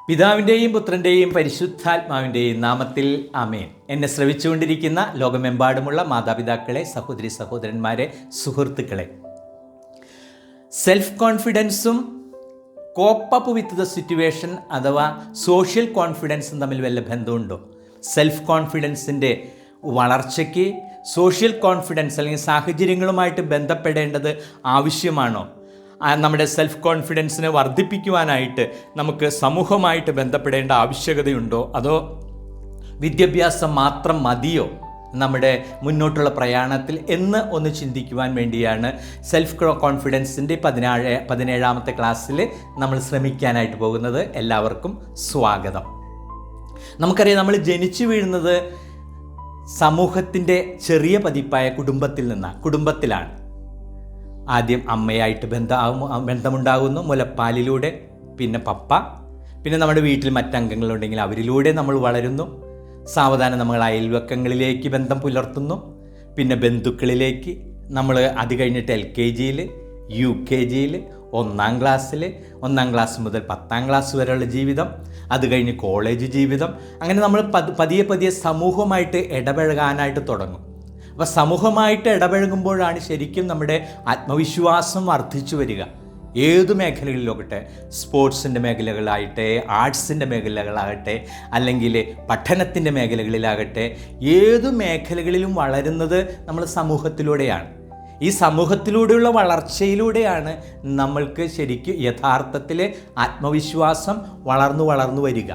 പിതാവിൻ്റെയും പുത്രൻ്റെയും പരിശുദ്ധാത്മാവിൻ്റെയും നാമത്തിൽ ആമേൻ. എന്നെ ശ്രവിച്ചുകൊണ്ടിരിക്കുന്ന ലോകമെമ്പാടുമുള്ള മാതാപിതാക്കളെ, സഹോദരി സഹോദരന്മാരെ, സുഹൃത്തുക്കളെ, സെൽഫ് കോൺഫിഡൻസും cope up with the situation അഥവാ സോഷ്യൽ കോൺഫിഡൻസും തമ്മിൽ വല്ല ബന്ധമുണ്ടോ? സെൽഫ് കോൺഫിഡൻസിൻ്റെ വളർച്ചയ്ക്ക് സോഷ്യൽ കോൺഫിഡൻസ് അല്ലെങ്കിൽ സാഹചര്യങ്ങളുമായിട്ട് ബന്ധപ്പെടേണ്ടത് ആവശ്യമാണോ? നമ്മുടെ സെൽഫ് കോൺഫിഡൻസിനെ വർദ്ധിപ്പിക്കുവാനായിട്ട് നമുക്ക് സമൂഹമായിട്ട് ബന്ധപ്പെടേണ്ട ആവശ്യകതയുണ്ടോ? അതോ വിദ്യാഭ്യാസം മാത്രം മതിയോ നമ്മുടെ മുന്നോട്ടുള്ള പ്രയാണത്തിൽ എന്ന് ഒന്ന് ചിന്തിക്കുവാൻ വേണ്ടിയാണ് സെൽഫ് കോൺഫിഡൻസിൻ്റെ 17ാമത്തെ ക്ലാസ്സിൽ നമ്മൾ ശ്രമിക്കാനായിട്ട് പോകുന്നത്. എല്ലാവർക്കും സ്വാഗതം. നമുക്കറിയാം, നമ്മൾ ജനിച്ചു വീഴുന്നത് സമൂഹത്തിൻ്റെ ചെറിയ പതിപ്പായ കുടുംബത്തിലാണ്. ആദ്യം അമ്മയായിട്ട് ബന്ധമുണ്ടാകുന്നു, മുലപ്പാലിലൂടെ, പിന്നെ പപ്പ, പിന്നെ നമ്മുടെ വീട്ടിൽ മറ്റംഗങ്ങളുണ്ടെങ്കിൽ അവരിലൂടെ നമ്മൾ വളരുന്നു. സാവധാനം നമ്മൾ അയൽവക്കങ്ങളിലേക്ക് ബന്ധം പുലർത്തുന്നു, പിന്നെ ബന്ധുക്കളിലേക്ക് നമ്മൾ അത് കഴിഞ്ഞിട്ട് LKG, UKG, 1ാം ക്ലാസ്സിൽ, 1ാം ക്ലാസ് മുതൽ 10ാം ക്ലാസ് വരെയുള്ള ജീവിതം, അത് കഴിഞ്ഞ് കോളേജ് ജീവിതം. അങ്ങനെ നമ്മൾ പതിയെ സമൂഹമായിട്ട് ഇടപഴകാനായിട്ട് തുടങ്ങും. അപ്പോൾ സമൂഹമായിട്ട് ഇടപഴകുമ്പോഴാണ് ശരിക്കും നമ്മുടെ ആത്മവിശ്വാസം വർദ്ധിച്ചു വരിക. ഏതു മേഖലകളിലാകട്ടെ, സ്പോർട്സിൻ്റെ മേഖലകളാകട്ടെ, ആർട്സിൻ്റെ മേഖലകളാകട്ടെ, അല്ലെങ്കിൽ പഠനത്തിൻ്റെ മേഖലകളിലാകട്ടെ, ഏതു മേഖലകളിലും വളരുന്നത് നമ്മൾ സമൂഹത്തിലൂടെയാണ്. ഈ സമൂഹത്തിലൂടെയുള്ള വളർച്ചയിലൂടെയാണ് നമ്മൾക്ക് ശരിക്കും യഥാർത്ഥത്തിൽ ആത്മവിശ്വാസം വളർന്നു വരിക.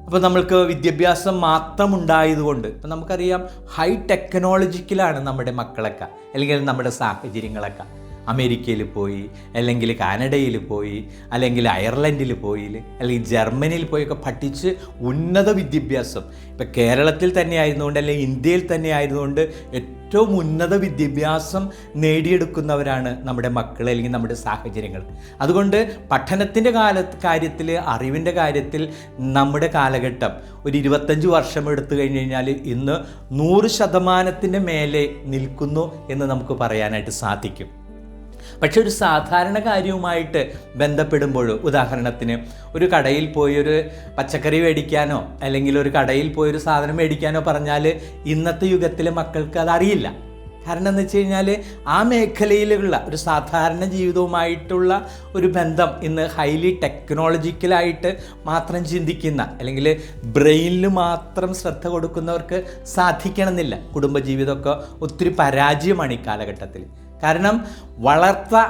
അപ്പോൾ നമ്മൾക്ക് വിദ്യാഭ്യാസം മാത്രം ഉണ്ടായതുകൊണ്ട് ഇപ്പം നമുക്കറിയാം, ഹൈ ടെക്നോളജിക്കലാണ് നമ്മുടെ മക്കളൊക്കെ, അല്ലെങ്കിൽ നമ്മുടെ സാഹചര്യങ്ങളൊക്കെ. അമേരിക്കയിൽ പോയി, അല്ലെങ്കിൽ കാനഡയിൽ പോയി, അല്ലെങ്കിൽ അയർലൻഡിൽ പോയി, അല്ലെങ്കിൽ ജർമ്മനിയിൽ പോയൊക്കെ പഠിച്ച് ഉന്നത വിദ്യാഭ്യാസം, ഇപ്പം കേരളത്തിൽ തന്നെ ആയിരുന്നുകൊണ്ട് അല്ലെങ്കിൽ ഇന്ത്യയിൽ തന്നെ ആയിരുന്നുകൊണ്ട് ഏറ്റവും ഉന്നത വിദ്യാഭ്യാസം നേടിയെടുക്കുന്നവരാണ് നമ്മുടെ മക്കൾ അല്ലെങ്കിൽ നമ്മുടെ സാഹചര്യങ്ങൾ. അതുകൊണ്ട് പഠനത്തിൻ്റെ കാര്യത്തിൽ, അറിവിൻ്റെ കാര്യത്തിൽ നമ്മുടെ കാലഘട്ടം ഒരു 25 വർഷം എടുത്തു കഴിഞ്ഞ് കഴിഞ്ഞാൽ ഇന്ന് 100% മേലെ നിൽക്കുന്നു എന്ന് നമുക്ക് പറയാനായിട്ട് സാധിക്കും. പക്ഷെ ഒരു സാധാരണ കാര്യവുമായിട്ട് ബന്ധപ്പെടുമ്പോൾ, ഉദാഹരണത്തിന് ഒരു കടയിൽ പോയി ഒരു പച്ചക്കറി മേടിക്കാനോ അല്ലെങ്കിൽ ഒരു കടയിൽ പോയി ഒരു സാധനം മേടിക്കാനോ പറഞ്ഞാൽ ഇന്നത്തെ യുഗത്തിലെ മക്കൾക്ക് അതറിയില്ല. കാരണം എന്ന് വെച്ച് കഴിഞ്ഞാൽ ആ മേഖലയിലുള്ള ഒരു സാധാരണ ജീവിതവുമായിട്ടുള്ള ഒരു ബന്ധം ഇന്ന് ഹൈലി ടെക്നോളജിക്കലായിട്ട് മാത്രം ചിന്തിക്കുന്ന, അല്ലെങ്കിൽ ബ്രെയിനിൽ മാത്രം ശ്രദ്ധ കൊടുക്കുന്നവർക്ക് സാധിക്കണമെന്നില്ല. കുടുംബജീവിതമൊക്കെ ഒത്തിരി പരാജയമാണ് ഈ കാലഘട്ടത്തിൽ. കാരണം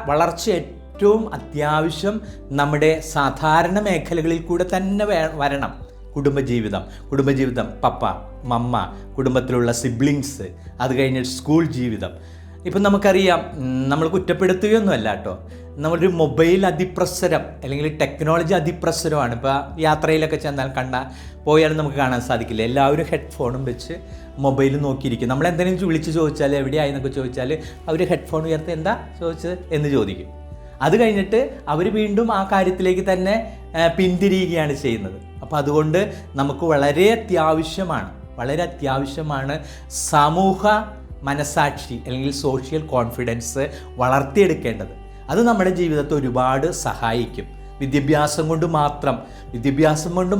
വളർച്ച ഏറ്റവും അത്യാവശ്യം നമ്മുടെ സാധാരണ മേഖലകളിൽ കൂടെ തന്നെ വരണം. കുടുംബജീവിതം, പപ്പ, മമ്മ, കുടുംബത്തിലുള്ള സിബ്ലിങ്സ്, അത് കഴിഞ്ഞ് സ്കൂൾ ജീവിതം. ഇപ്പം നമുക്കറിയാം, നമ്മൾ കുറ്റപ്പെടുത്തുകയൊന്നുമല്ല കേട്ടോ, നമ്മളൊരു മൊബൈൽ അതിപ്രസരം അല്ലെങ്കിൽ ടെക്നോളജി അതിപ്രസരമാണ്. ഇപ്പോൾ യാത്രയിലൊക്കെ ചെന്നാൽ പോയാലും നമുക്ക് കാണാൻ സാധിക്കില്ല, എല്ലാവരും ഹെഡ്ഫോണും വെച്ച് മൊബൈൽ നോക്കിയിരിക്കും. നമ്മൾ എന്തെങ്കിലും വിളിച്ച് ചോദിച്ചാൽ എവിടെയായെന്നൊക്കെ ചോദിച്ചാൽ അവർ ഹെഡ്ഫോൺ ഉയർത്തി എന്താ ചോദിച്ചത് എന്ന് ചോദിക്കും. അത് കഴിഞ്ഞിട്ട് അവർ വീണ്ടും ആ കാര്യത്തിലേക്ക് തന്നെ പിന്തിരിയുകയാണ് ചെയ്യുന്നത്. അപ്പോൾ അതുകൊണ്ട് നമുക്ക് വളരെ അത്യാവശ്യമാണ് സമൂഹ മനസാക്ഷി അല്ലെങ്കിൽ സോഷ്യൽ കോൺഫിഡൻസ് വളർത്തിയെടുക്കേണ്ടത്. അത് നമ്മുടെ ജീവിതത്തെ ഒരുപാട് സഹായിക്കും. വിദ്യാഭ്യാസം കൊണ്ട്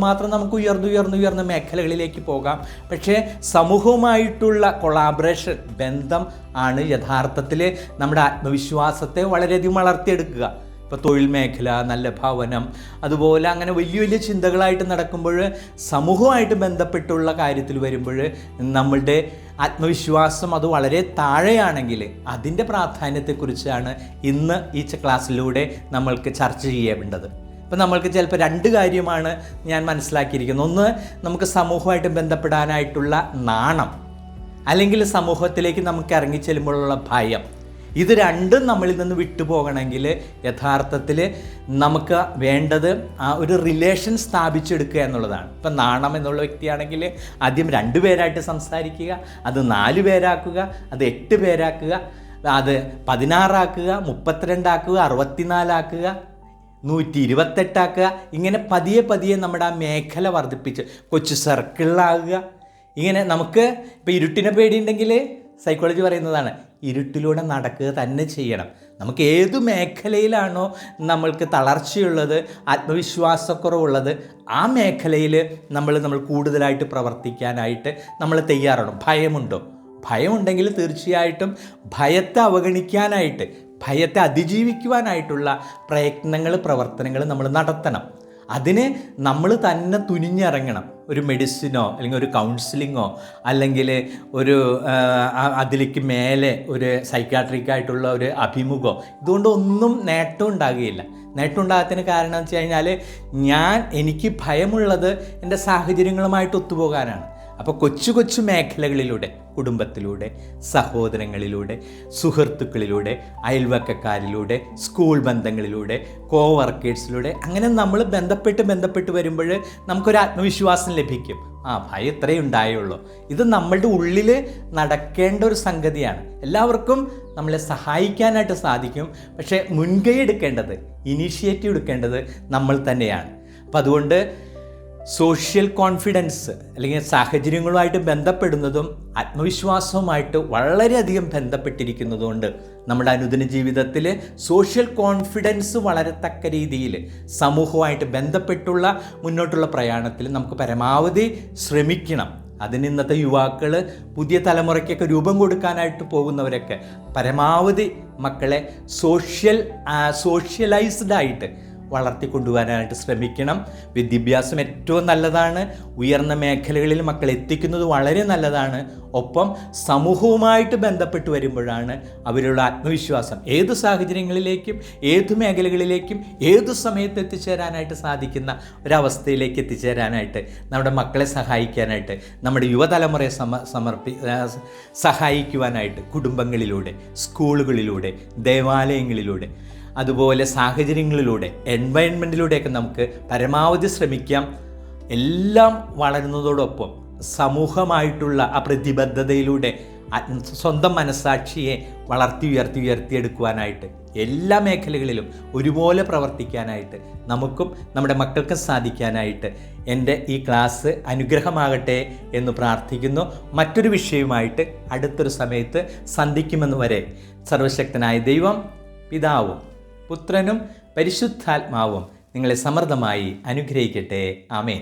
മാത്രം നമുക്ക് ഉയർന്ന മേഖലകളിലേക്ക് പോകാം. പക്ഷേ സമൂഹവുമായിട്ടുള്ള കൊളാബറേഷൻ, ബന്ധം ആണ് യഥാർത്ഥത്തിൽ നമ്മുടെ ആത്മവിശ്വാസത്തെ വളരെയധികം വളർത്തിയെടുക്കുക. ഇപ്പോൾ തൊഴിൽ മേഖല, നല്ല ഭവനം, അതുപോലെ അങ്ങനെ വലിയ ചിന്തകളായിട്ട് നടക്കുമ്പോൾ, സമൂഹമായിട്ട് ബന്ധപ്പെട്ടുള്ള കാര്യത്തിൽ വരുമ്പോൾ നമ്മളുടെ ആത്മവിശ്വാസം അത് വളരെ താഴെയാണെങ്കിൽ അതിൻ്റെ പ്രാധാന്യത്തെക്കുറിച്ചാണ് ഇന്ന് ഈ ക്ലാസ്സിലൂടെ നമ്മൾക്ക് ചർച്ച ചെയ്യേണ്ടത്. ഇപ്പം നമ്മൾക്ക് ചിലപ്പോൾ 2 കാര്യമാണ് ഞാൻ മനസ്സിലാക്കിയിരിക്കുന്നത്. ഒന്ന്, നമുക്ക് സമൂഹമായിട്ട് ബന്ധപ്പെടാനായിട്ടുള്ള നാണം, അല്ലെങ്കിൽ സമൂഹത്തിലേക്ക് നമുക്ക് ഇറങ്ങിച്ചെല്ലുമ്പോഴുള്ള ഭയം. ഇത് രണ്ടും നമ്മളിൽ നിന്ന് വിട്ടുപോകണമെങ്കിൽ യഥാർത്ഥത്തിൽ നമുക്ക് വേണ്ടത് ആ ഒരു റിലേഷൻ സ്ഥാപിച്ചെടുക്കുക എന്നുള്ളതാണ്. ഇപ്പം നാണം എന്നുള്ള വ്യക്തിയാണെങ്കിൽ ആദ്യം 2 പേരായിട്ട് സംസാരിക്കുക, അത് 4 പേരാക്കുക, അത് 8 പേരാക്കുക, അത് 16 ആക്കുക, 32 ആക്കുക, 64 ആക്കുക, 128 ആക്കുക. ഇങ്ങനെ പതിയെ നമ്മുടെ ആ മേഖല വർദ്ധിപ്പിച്ച് കൊച്ചു സർക്കിളിലാകുക. ഇങ്ങനെ നമുക്ക് ഇപ്പോൾ ഇരുട്ടിനെ പേടിയുണ്ടെങ്കിൽ സൈക്കോളജി പറയുന്നതാണ്, ഇരുട്ടിലൂടെ നടക്കുക തന്നെ ചെയ്യണം. നമുക്ക് ഏതു മേഖലയിലാണോ നമ്മൾക്ക് തളർച്ചയുള്ളത്, ആത്മവിശ്വാസക്കുറവുള്ളത്, ആ മേഖലയിൽ നമ്മൾ കൂടുതലായിട്ട് പ്രവർത്തിക്കാനായിട്ട് നമ്മൾ തയ്യാറാണ്. ഭയമുണ്ടോ? ഭയമുണ്ടെങ്കിൽ തീർച്ചയായിട്ടും ഭയത്തെ അവഗണിക്കാനായിട്ട്, ഭയത്തെ അതിജീവിക്കുവാനായിട്ടുള്ള പ്രവർത്തനങ്ങൾ നമ്മൾ നടത്തണം. അതിന് നമ്മൾ തന്നെ തുനിഞ്ഞിറങ്ങണം. ഒരു മെഡിസിനോ അല്ലെങ്കിൽ ഒരു കൗൺസിലിങ്ങോ അല്ലെങ്കിൽ അതിലേക്ക് മേലെ ഒരു സൈക്കാട്രിക്കായിട്ടുള്ള ഒരു അഭിമുഖമോ ഇതുകൊണ്ടൊന്നും നേട്ടം ഉണ്ടാകുകയില്ല. നേട്ടം ഉണ്ടാകത്തിന് കാരണം എന്ന് വെച്ച് കഴിഞ്ഞാൽ എനിക്ക് ഭയമുള്ളത് എൻ്റെ സാഹചര്യങ്ങളുമായിട്ട് ഒത്തുപോകാനാണ്. അപ്പോൾ കൊച്ചു മേഖലകളിലൂടെ, കുടുംബത്തിലൂടെ, സഹോദരങ്ങളിലൂടെ, സുഹൃത്തുക്കളിലൂടെ, അയൽവക്കക്കാരിലൂടെ, സ്കൂൾ ബന്ധങ്ങളിലൂടെ, കോവർക്കേഴ്സിലൂടെ, അങ്ങനെ നമ്മൾ ബന്ധപ്പെട്ട് വരുമ്പോൾ നമുക്കൊരു ആത്മവിശ്വാസം ലഭിക്കും. ഭയം ഇത്രയേ ഉണ്ടായുള്ളൂ. ഇത് നമ്മളുടെ ഉള്ളിൽ നടക്കേണ്ട ഒരു സംഗതിയാണ്. എല്ലാവർക്കും നമ്മളെ സഹായിക്കാനായിട്ട് സാധിക്കും. പക്ഷേ മുൻകൈ എടുക്കേണ്ടത്, ഇനീഷ്യേറ്റീവ് എടുക്കേണ്ടത് നമ്മൾ തന്നെയാണ്. അപ്പം അതുകൊണ്ട് സോഷ്യൽ കോൺഫിഡൻസ് അല്ലെങ്കിൽ സാഹചര്യങ്ങളുമായിട്ട് ബന്ധപ്പെടുന്നതും ആത്മവിശ്വാസവുമായിട്ട് വളരെയധികം ബന്ധപ്പെട്ടിരിക്കുന്നതുകൊണ്ട് നമ്മുടെ അനുദിന ജീവിതത്തിൽ സോഷ്യൽ കോൺഫിഡൻസ് വളരത്തക്ക രീതിയിൽ സമൂഹവുമായിട്ട് ബന്ധപ്പെട്ടുള്ള മുന്നോട്ടുള്ള പ്രയാണത്തിൽ നമുക്ക് പരമാവധി ശ്രമിക്കണം. അതിന് ഇന്നത്തെ യുവാക്കൾ, പുതിയ തലമുറയ്ക്കൊക്കെ രൂപം കൊടുക്കാനായിട്ട് പോകുന്നവരൊക്കെ പരമാവധി മക്കളെ സോഷ്യലൈസ്ഡ് ആയിട്ട് വളർത്തിക്കൊണ്ടുവരാനായിട്ട് ശ്രമിക്കണം. വിദ്യാഭ്യാസം ഏറ്റവും നല്ലതാണ്. ഉയർന്ന മേഖലകളിൽ മക്കളെ എത്തിക്കുന്നത് വളരെ നല്ലതാണ്. ഒപ്പം സമൂഹവുമായിട്ട് ബന്ധപ്പെട്ട് വരുമ്പോഴാണ് അവരുടെ ആത്മവിശ്വാസം ഏത് സാഹചര്യങ്ങളിലേക്കും ഏത് മേഖലകളിലേക്കും ഏതു സമയത്ത് എത്തിച്ചേരാനായിട്ട് സാധിക്കുന്ന ഒരവസ്ഥയിലേക്ക് എത്തിച്ചേരാനായിട്ട്, നമ്മുടെ മക്കളെ സഹായിക്കാനായിട്ട്, നമ്മുടെ യുവതലമുറയെ സഹായിക്കുവാനായിട്ട് കുടുംബങ്ങളിലൂടെ, സ്കൂളുകളിലൂടെ, ദേവാലയങ്ങളിലൂടെ, അതുപോലെ സാഹചര്യങ്ങളിലൂടെ, എൻവയൺമെൻറ്റിലൂടെയൊക്കെ നമുക്ക് പരമാവധി ശ്രമിക്കാം. എല്ലാം വളരുന്നതോടൊപ്പം സമൂഹമായിട്ടുള്ള ആ പ്രതിബദ്ധതയിലൂടെ സ്വന്തം മനസ്സാക്ഷിയെ ഉയർത്തിയെടുക്കുവാനായിട്ട് എല്ലാ മേഖലകളിലും ഒരുപോലെ പ്രവർത്തിക്കാനായിട്ട് നമുക്കും നമ്മുടെ മക്കൾക്കും സാധിക്കാനായിട്ട് എൻ്റെ ഈ ക്ലാസ് അനുഗ്രഹമാകട്ടെ എന്ന് പ്രാർത്ഥിക്കുന്നു. മറ്റൊരു വിഷയവുമായിട്ട് അടുത്തൊരു സമയത്ത് സന്ധിക്കുമെന്ന് വരെ സർവശക്തനായ ദൈവം, പിതാവും പുത്രനും പരിശുദ്ധാത്മാവും നിങ്ങളെ സമൃദ്ധമായി അനുഗ്രഹിക്കട്ടെ. ആമേൻ.